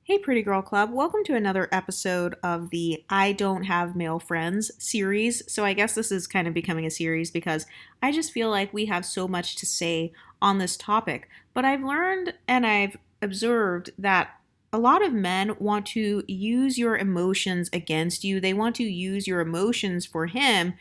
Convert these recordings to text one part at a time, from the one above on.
Hey, Pretty Girl Club. Welcome to another episode of the I Don't Have Male Friends series. So, I guess this is kind of becoming a series because I just feel like we have so much to say on this topic. But I've learned and I've observed that a lot of men want to use your emotions against you. They want to use your emotions for him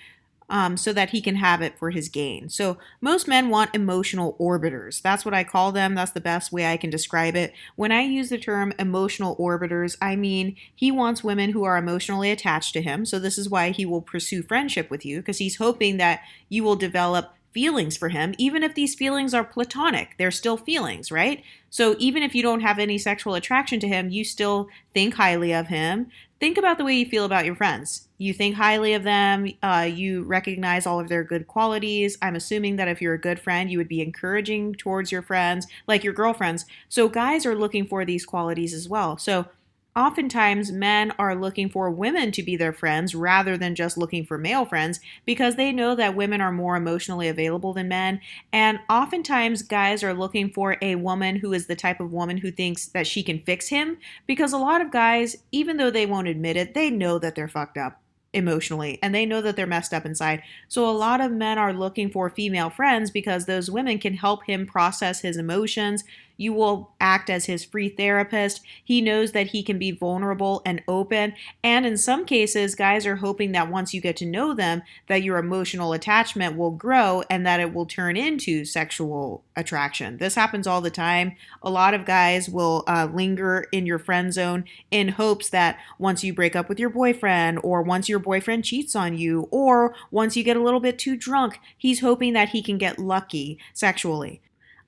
so that he can have it for his gain. So most men want emotional orbiters. That's what I call them. That's the best way I can describe it. When I use the term emotional orbiters, I mean he wants women who are emotionally attached to him. So this is why he will pursue friendship with you, because he's hoping that you will develop feelings for him, even if these feelings are platonic. They're still feelings, right? So even if you don't have any sexual attraction to him, you still think highly of him. Think about the way you feel about your friends. You think highly of them. You recognize all of their good qualities. I'm assuming that if you're a good friend, you would be encouraging towards your friends, like your girlfriends. So guys are looking for these qualities as well. So oftentimes men are looking for women to be their friends rather than just looking for male friends because they know that women are more emotionally available than men. And oftentimes guys are looking for a woman who is the type of woman who thinks that she can fix him, because a lot of guys, even though they won't admit it, they know that they're fucked up emotionally and they know that they're messed up inside. So a lot of men are looking for female friends because those women can help him process his emotions. You will act as his free therapist. He knows that he can be vulnerable and open. And in some cases, guys are hoping that once you get to know them, that your emotional attachment will grow and that it will turn into sexual attraction. This happens all the time. A lot of guys will linger in your friend zone in hopes that once you break up with your boyfriend, or once your boyfriend cheats on you, or once you get a little bit too drunk, he's hoping that he can get lucky sexually.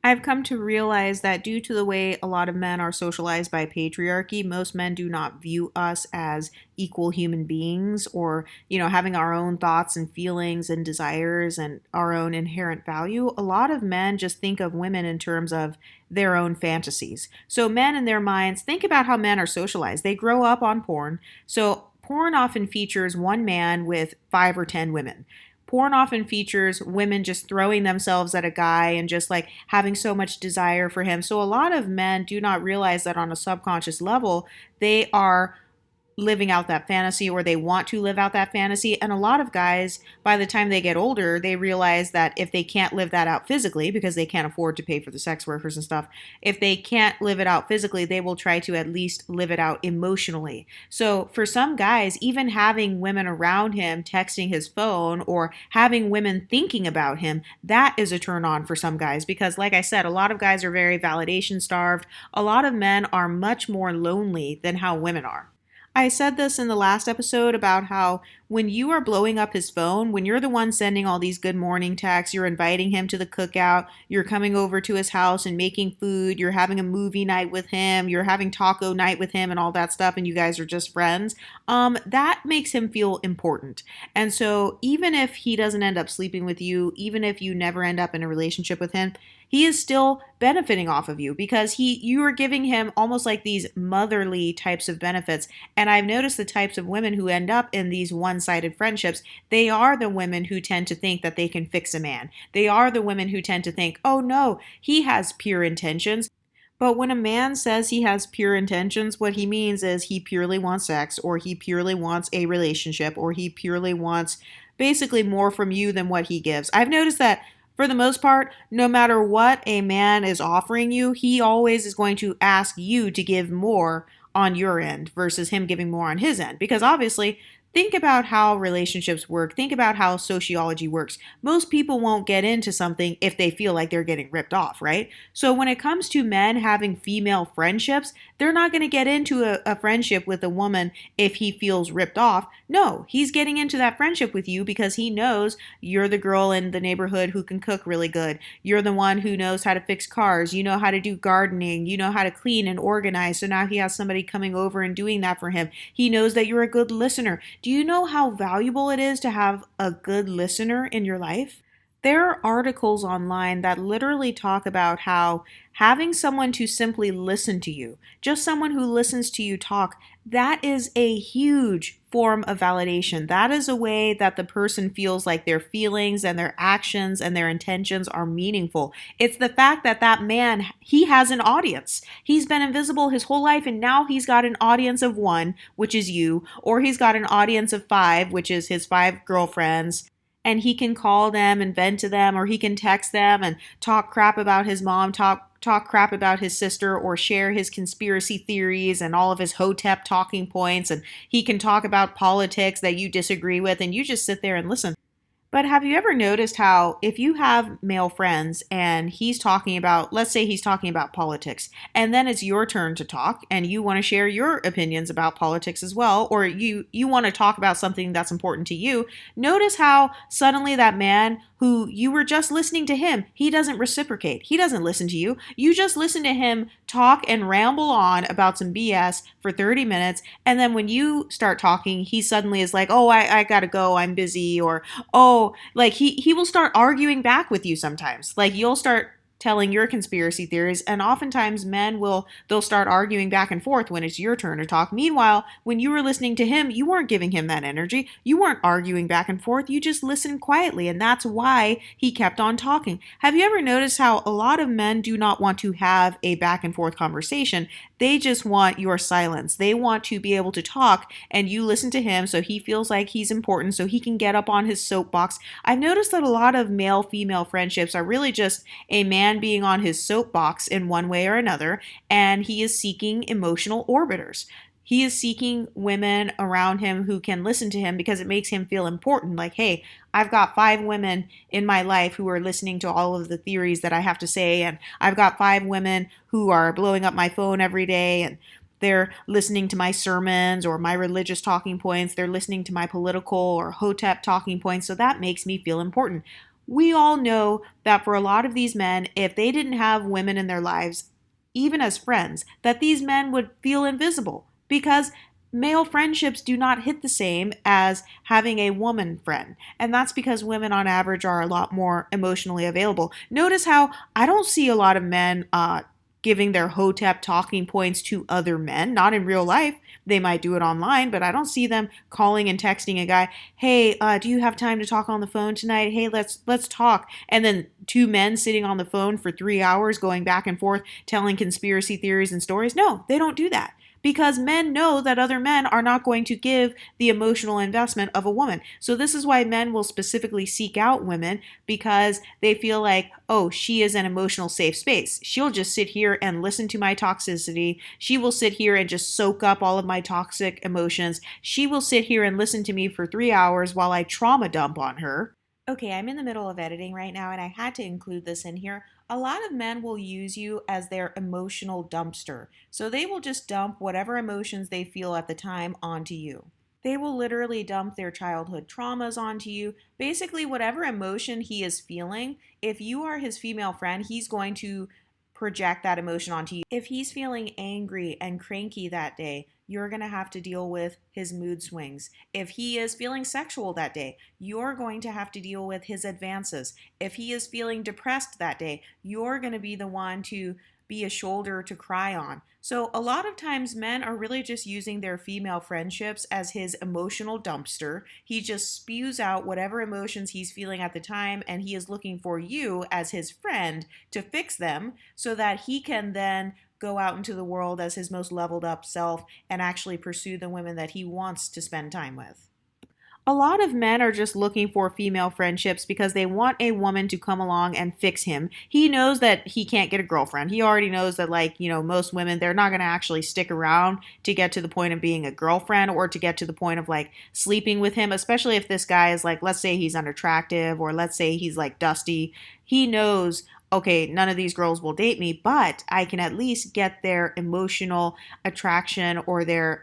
I've come to realize that due to the way a lot of men are socialized by patriarchy, most men do not view us as equal human beings, or, having our own thoughts and feelings and desires and our own inherent value. A lot of men just think of women in terms of their own fantasies. So men in their minds, think about how men are socialized. They grow up on porn. So porn often features one man with 5 or 10 women. Porn often features women just throwing themselves at a guy and just like having so much desire for him. So a lot of men do not realize that on a subconscious level, they are living out that fantasy, or they want to live out that fantasy. And a lot of guys, by the time they get older, they realize that if they can't live that out physically, because they can't afford to pay for the sex workers and stuff, if they can't live it out physically, they will try to at least live it out emotionally. So for some guys, even having women around him texting his phone or having women thinking about him, that is a turn on for some guys, because like I said, a lot of guys are very validation starved. A lot of men are much more lonely than how women are. I said this in the last episode about how when you are blowing up his phone, when you're the one sending all these good morning texts, you're inviting him to the cookout, you're coming over to his house and making food, you're having a movie night with him, you're having taco night with him and all that stuff, and you guys are just friends, that makes him feel important. And so even if he doesn't end up sleeping with you, even if you never end up in a relationship with him, he is still benefiting off of you because you are giving him almost like these motherly types of benefits. And I've noticed the types of women who end up in these one-sided friendships, they are the women who tend to think that they can fix a man. They are the women who tend to think, oh no, he has pure intentions. But when a man says he has pure intentions, what he means is he purely wants sex, or he purely wants a relationship, or he purely wants basically more from you than what he gives. I've noticed that for the most part, no matter what a man is offering you, he always is going to ask you to give more on your end versus him giving more on his end. Because obviously, think about how relationships work. Think about how sociology works. Most people won't get into something if they feel like they're getting ripped off, right? So when it comes to men having female friendships, they're not going to get into a friendship with a woman if he feels ripped off. No, he's getting into that friendship with you because he knows you're the girl in the neighborhood who can cook really good. You're the one who knows how to fix cars. You know how to do gardening. You know how to clean and organize. So now he has somebody coming over and doing that for him. He knows that you're a good listener. Do you know how valuable it is to have a good listener in your life? There are articles online that literally talk about how having someone to simply listen to you, just someone who listens to you talk, that is a huge form of validation. That is a way that the person feels like their feelings and their actions and their intentions are meaningful. It's the fact that that man, he has an audience. He's been invisible his whole life, and now he's got an audience of one, which is you, or he's got an audience of five, which is his five girlfriends, and he can call them and vent to them, or he can text them and talk crap about his mom, talk crap about his sister, or share his conspiracy theories and all of his hotep talking points, and he can talk about politics that you disagree with, and you just sit there and listen. But have you ever noticed how if you have male friends and he's talking about, let's say he's talking about politics, and then it's your turn to talk and you want to share your opinions about politics as well, or you want to talk about something that's important to you, notice how suddenly that man who you were just listening to him, he doesn't reciprocate. He doesn't listen to you. You just listen to him talk and ramble on about some BS for 30 minutes. And then when you start talking, he suddenly is like, oh, I gotta go. I'm busy. Or, oh, like he will start arguing back with you sometimes. Like you'll start telling your conspiracy theories, and oftentimes they'll start arguing back and forth when it's your turn to talk. Meanwhile, when you were listening to him, you weren't giving him that energy. You weren't arguing back and forth. You just listened quietly, and that's why he kept on talking. Have you ever noticed how a lot of men do not want to have a back and forth conversation? They just want your silence. They want to be able to talk and you listen to him so he feels like he's important, so he can get up on his soapbox. I've noticed that a lot of male female friendships are really just a man being on his soapbox in one way or another, and he is seeking emotional orbiters. He is seeking women around him who can listen to him because it makes him feel important. Like, hey, I've got five women in my life who are listening to all of the theories that I have to say, and I've got five women who are blowing up my phone every day, and they're listening to my sermons or my religious talking points. They're listening to my political or hotep talking points. So that makes me feel important. We all know that for a lot of these men, if they didn't have women in their lives, even as friends, that these men would feel invisible because male friendships do not hit the same as having a woman friend. And that's because women on average are a lot more emotionally available. Notice how I don't see a lot of men giving their hotep talking points to other men, not in real life. They might do it online, but I don't see them calling and texting a guy, hey, do you have time to talk on the phone tonight? Hey, let's talk. And then two men sitting on the phone for 3 hours going back and forth telling conspiracy theories and stories. No, they don't do that, because men know that other men are not going to give the emotional investment of a woman. So this is why men will specifically seek out women, because they feel like, oh, she is an emotional safe space. She'll just sit here and listen to my toxicity. She will sit here and just soak up all of my toxic emotions. She will sit here and listen to me for 3 hours while I trauma dump on her. Okay, I'm in the middle of editing right now, and I had to include this in here. A lot of men will use you as their emotional dumpster. So they will just dump whatever emotions they feel at the time onto you. They will literally dump their childhood traumas onto you. Basically, whatever emotion he is feeling, if you are his female friend, he's going to project that emotion onto you. If he's feeling angry and cranky that day, you're going to have to deal with his mood swings. If he is feeling sexual that day, you're going to have to deal with his advances. If he is feeling depressed that day, you're going to be the one to be a shoulder to cry on. So a lot of times men are really just using their female friendships as his emotional dumpster. He just spews out whatever emotions he's feeling at the time, and he is looking for you as his friend to fix them so that he can then go out into the world as his most leveled up self and actually pursue the women that he wants to spend time with. A lot of men are just looking for female friendships because they want a woman to come along and fix him. He knows that he can't get a girlfriend. He already knows that, most women, they're not going to actually stick around to get to the point of being a girlfriend or to get to the point of sleeping with him, especially if this guy is let's say he's unattractive, or let's say he's dusty. He knows, okay, none of these girls will date me, but I can at least get their emotional attraction or their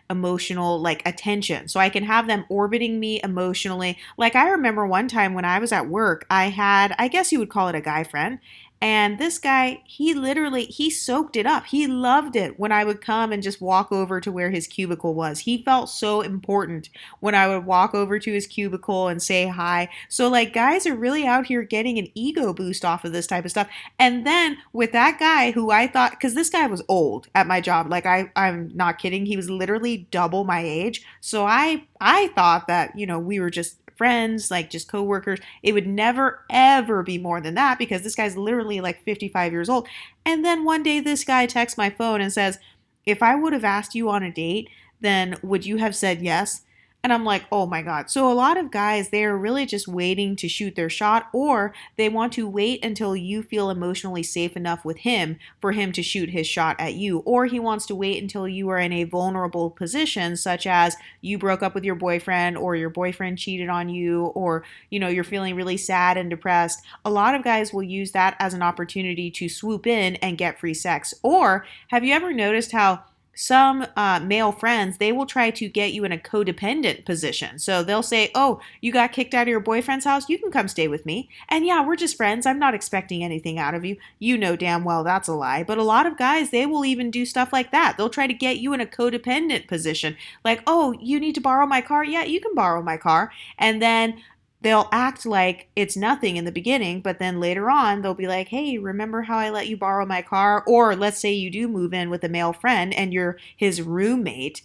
emotional attention. So I can have them orbiting me emotionally. I remember one time when I was at work, I had, I guess you would call it a guy friend. And this guy, he soaked it up. He loved it when I would come and just walk over to where his cubicle was. He felt so important when I would walk over to his cubicle and say hi. So like guys are really out here getting an ego boost off of this type of stuff. And then with that guy who I thought, because this guy was old at my job, like I'm not kidding, he was literally double my age. So I thought that, we were just friends, like just coworkers. It would never ever be more than that because this guy's literally like 55 years old. And then one day this guy texts my phone and says, "If I would have asked you on a date, then would you have said yes?" And I'm like, oh my God. So a lot of guys, they're really just waiting to shoot their shot, or they want to wait until you feel emotionally safe enough with him for him to shoot his shot at you. Or he wants to wait until you are in a vulnerable position, such as you broke up with your boyfriend or your boyfriend cheated on you, or, you're feeling really sad and depressed. A lot of guys will use that as an opportunity to swoop in and get free sex. Or have you ever noticed how some male friends, they will try to get you in a codependent position. So they'll say, "Oh, you got kicked out of your boyfriend's house? You can come stay with me. And yeah, we're just friends. I'm not expecting anything out of you." You know damn well that's a lie. But a lot of guys, they will even do stuff like that. They'll try to get you in a codependent position. Like, "Oh, you need to borrow my car? Yeah, you can borrow my car." And then they'll act like it's nothing in the beginning, but then later on they'll be like, "Hey, remember how I let you borrow my car?" Or let's say you do move in with a male friend and you're his roommate.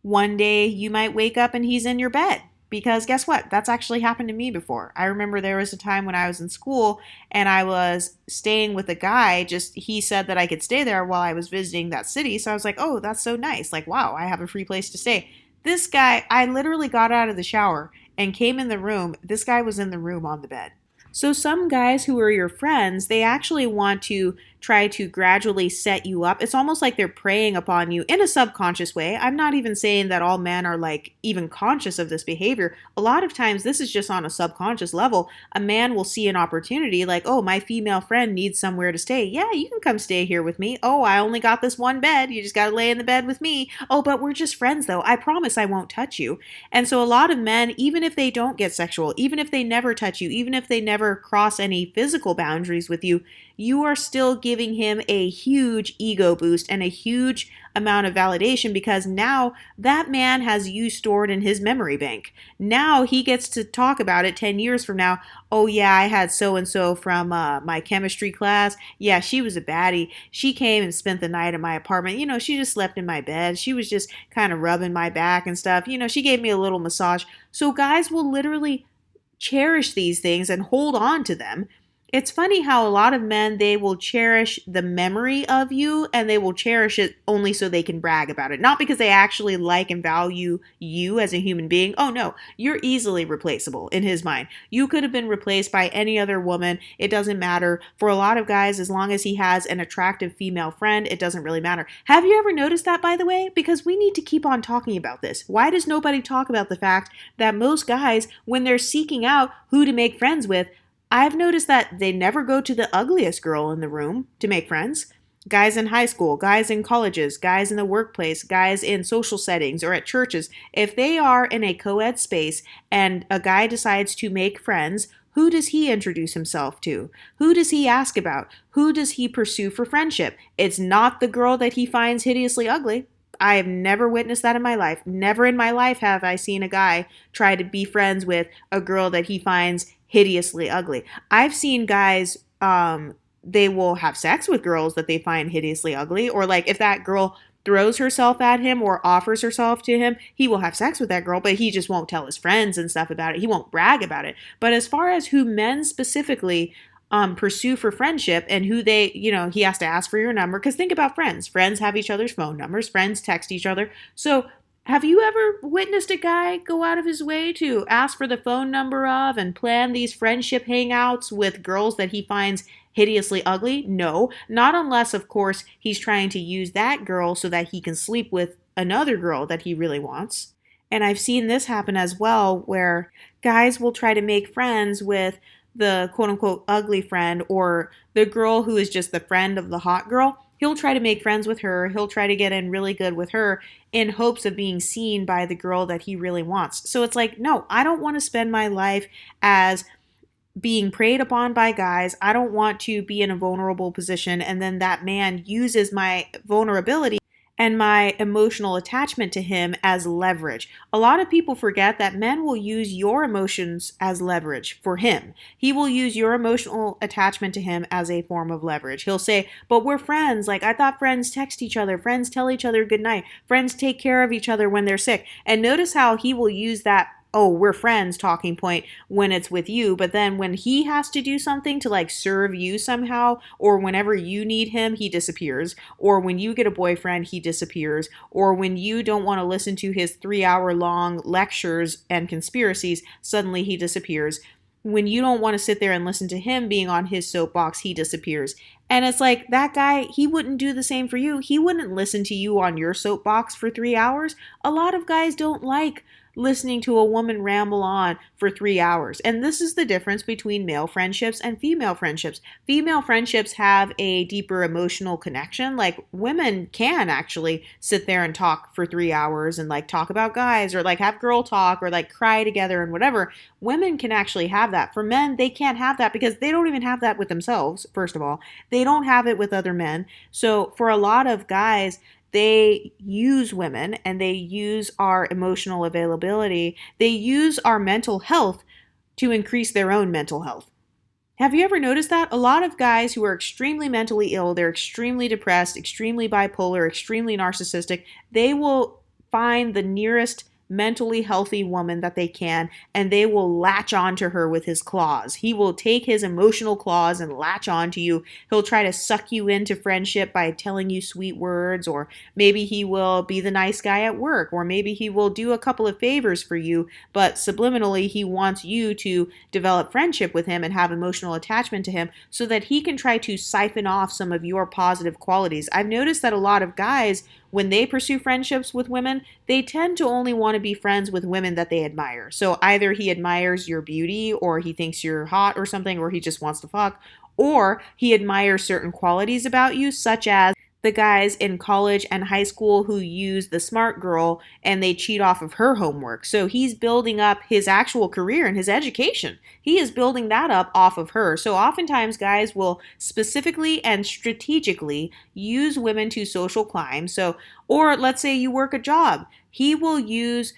One day you might wake up and he's in your bed. Because guess what? That's actually happened to me before. I remember there was a time when I was in school and I was staying with a guy. Just he said that I could stay there while I was visiting that city. So I was like, "Oh, that's so nice. Like, wow, I have a free place to stay." This guy, I literally got out of the shower and came in the room. This guy was in the room on the bed. So some guys who are your friends, they actually want to try to gradually set you up. It's almost like they're preying upon you in a subconscious way. I'm not even saying that all men are like even conscious of this behavior. A lot of times this is just on a subconscious level. A man will see an opportunity like, "Oh, my female friend needs somewhere to stay. Yeah, you can come stay here with me. Oh, I only got this one bed. You just got to lay in the bed with me. Oh, but we're just friends though. I promise I won't touch you." And so a lot of men, even if they don't get sexual, even if they never touch you, even if they never cross any physical boundaries with you, you are still giving him a huge ego boost and a huge amount of validation because now that man has you stored in his memory bank. Now he gets to talk about it 10 years from now. "Oh yeah, I had so and so from my chemistry class. Yeah, she was a baddie. She came and spent the night at my apartment. She just slept in my bed. She was just kind of rubbing my back and stuff. She gave me a little massage." So guys will literally cherish these things and hold on to them. It's funny how a lot of men, they will cherish the memory of you and they will cherish it only so they can brag about it. Not because they actually like and value you as a human being. Oh no, you're easily replaceable in his mind. You could have been replaced by any other woman. It doesn't matter. For a lot of guys, as long as he has an attractive female friend, it doesn't really matter. Have you ever noticed that, by the way? Because we need to keep on talking about this. Why does nobody talk about the fact that most guys, when they're seeking out who to make friends with, I've noticed that they never go to the ugliest girl in the room to make friends. Guys in high school, guys in colleges, guys in the workplace, guys in social settings or at churches, if they are in a co-ed space and a guy decides to make friends, who does he introduce himself to? Who does he ask about? Who does he pursue for friendship? It's not the girl that he finds hideously ugly. I have never witnessed that in my life. Never in my life have I seen a guy try to be friends with a girl that he finds hideously ugly. I've seen guys, they will have sex with girls that they find hideously ugly, or like if that girl throws herself at him or offers herself to him, he will have sex with that girl, but he just won't tell his friends and stuff about it. He won't brag about it. But as far as who men specifically pursue for friendship and who they, he has to ask for your number. Because think about friends. Friends have each other's phone numbers. Friends text each other. So have you ever witnessed a guy go out of his way to ask for the phone number of and plan these friendship hangouts with girls that he finds hideously ugly? No, not unless, of course, he's trying to use that girl so that he can sleep with another girl that he really wants. And I've seen this happen as well, where guys will try to make friends with the quote-unquote ugly friend or the girl who is just the friend of the hot girl. He'll try to make friends with her. He'll try to get in really good with her in hopes of being seen by the girl that he really wants. So it's like, no, I don't want to spend my life as being preyed upon by guys. I don't want to be in a vulnerable position and then that man uses my vulnerability and my emotional attachment to him as leverage. A lot of people forget that men will use your emotions as leverage for him. He will use your emotional attachment to him as a form of leverage. He'll say, but we're friends. Like, I thought friends text each other. Friends tell each other good night. Friends take care of each other when they're sick. And notice how he will use that, oh, we're friends talking point when it's with you. But then when he has to do something to like serve you somehow, or whenever you need him, he disappears. Or when you get a boyfriend, he disappears. Or when you don't want to listen to his 3 hour long lectures and conspiracies, suddenly he disappears. When you don't want to sit there and listen to him being on his soapbox, he disappears. And it's like that guy, he wouldn't do the same for you. He wouldn't listen to you on your soapbox for 3 hours. A lot of guys don't like listening to a woman ramble on for 3 hours. And this is the difference between male friendships and female friendships. Female friendships have a deeper emotional connection. Like women can actually sit there and talk for 3 hours and like talk about guys or like have girl talk or like cry together and whatever. Women can actually have that. For men, they can't have that because they don't even have that with themselves, first of all. They don't have it with other men. So for a lot of guys, they use women and they use our emotional availability. They use our mental health to increase their own mental health. Have you ever noticed that? A lot of guys who are extremely mentally ill, they're extremely depressed, extremely bipolar, extremely narcissistic, they will find the nearest mentally healthy woman that they can and they will latch onto her with his claws. He will take his emotional claws and latch onto you. He'll try to suck you into friendship by telling you sweet words, or maybe he will be the nice guy at work, or maybe he will do a couple of favors for you, but subliminally he wants you to develop friendship with him and have emotional attachment to him so that he can try to siphon off some of your positive qualities. I've noticed that a lot of guys, when they pursue friendships with women, they tend to only want to be friends with women that they admire. So either he admires your beauty, or he thinks you're hot or something, or he just wants to fuck, or he admires certain qualities about you, such as the guys in college and high school who use the smart girl and they cheat off of her homework. So he's building up his actual career and his education. He is building that up off of her. So oftentimes guys will specifically and strategically use women to social climb. So, or let's say you work a job. He will use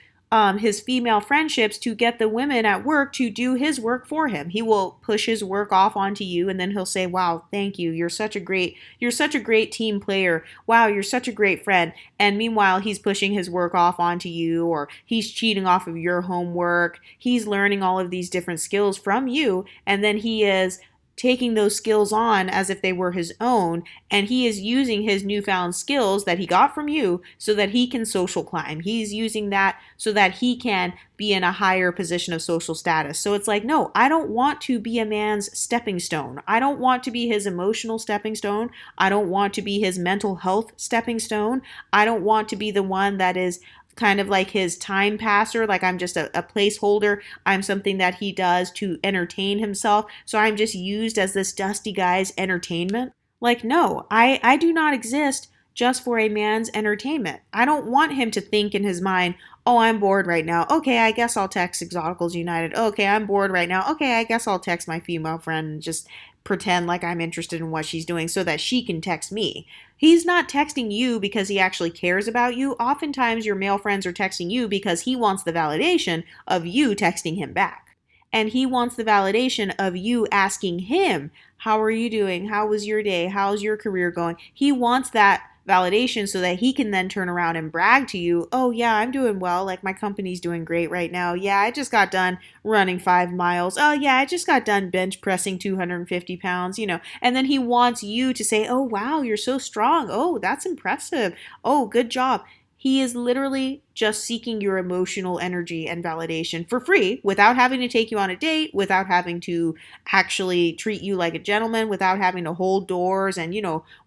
his female friendships to get the women at work to do his work for him. He will push his work off onto you and then he'll say, wow, thank you. You're such a great team player. Wow, you're such a great friend. And meanwhile, he's pushing his work off onto you, or he's cheating off of your homework. He's learning all of these different skills from you. And then he is taking those skills on as if they were his own, and he is using his newfound skills that he got from you so that he can social climb. He's using that so that he can be in a higher position of social status. So it's like, no, I don't want to be a man's stepping stone. I don't want to be his emotional stepping stone. I don't want to be his mental health stepping stone. I don't want to be the one that is kind of like his time passer, like I'm just a placeholder. I'm something that he does to entertain himself. So I'm just used as this dusty guy's entertainment. Like, no, I do not exist just for a man's entertainment. I don't want him to think in his mind, oh, I'm bored right now. Okay, I guess I'll text Exoticals United. Okay, I'm bored right now. Okay, I guess I'll text my female friend and just pretend like I'm interested in what she's doing so that she can text me. He's not texting you because he actually cares about you. Oftentimes, your male friends are texting you because he wants the validation of you texting him back. And he wants the validation of you asking him, how are you doing? How was your day? How's your career going? He wants that validation so that he can then turn around and brag to you, oh yeah, I'm doing well, like my company's doing great right now. Yeah, I just got done running 5 miles. Oh yeah, I just got done bench pressing 250 pounds, and then he wants you to say, oh wow, you're so strong. Oh, that's impressive. Oh, good job. He is literally just seeking your emotional energy and validation for free without having to take you on a date, without having to actually treat you like a gentleman, without having to hold doors and,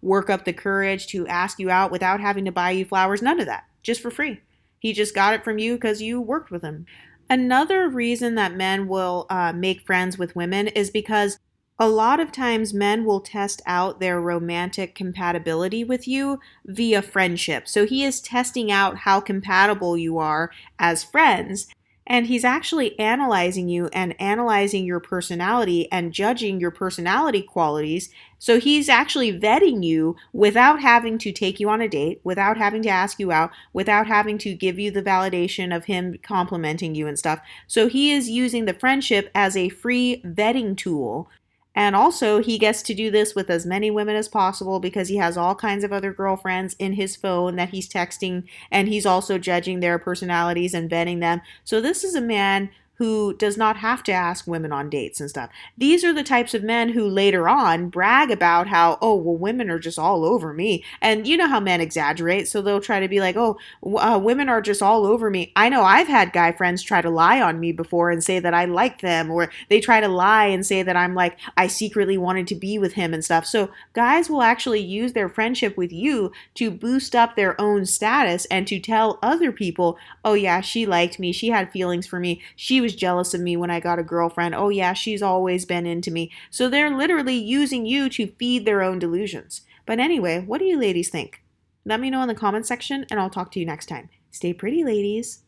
work up the courage to ask you out, without having to buy you flowers. None of that. Just for free. He just got it from you because you worked with him. Another reason that men will make friends with women is because a lot of times men will test out their romantic compatibility with you via friendship. So he is testing out how compatible you are as friends. And he's actually analyzing you and analyzing your personality and judging your personality qualities. So he's actually vetting you without having to take you on a date, without having to ask you out, without having to give you the validation of him complimenting you and stuff. So he is using the friendship as a free vetting tool. And also, he gets to do this with as many women as possible because he has all kinds of other girlfriends in his phone that he's texting, and he's also judging their personalities and vetting them. So, this is a man who does not have to ask women on dates and stuff. These are the types of men who later on brag about how, oh, well, women are just all over me. And you know how men exaggerate, so they'll try to be like, oh, women are just all over me. I know I've had guy friends try to lie on me before and say that I like them, or they try to lie and say that I'm like, I secretly wanted to be with him and stuff. So guys will actually use their friendship with you to boost up their own status and to tell other people, oh yeah, she liked me, she had feelings for me, she was jealous of me when I got a girlfriend, oh yeah, she's always been into me. So they're literally using you to feed their own delusions. But anyway, what do you ladies think? Let me know in the comment section and I'll talk to you next time. Stay pretty, ladies.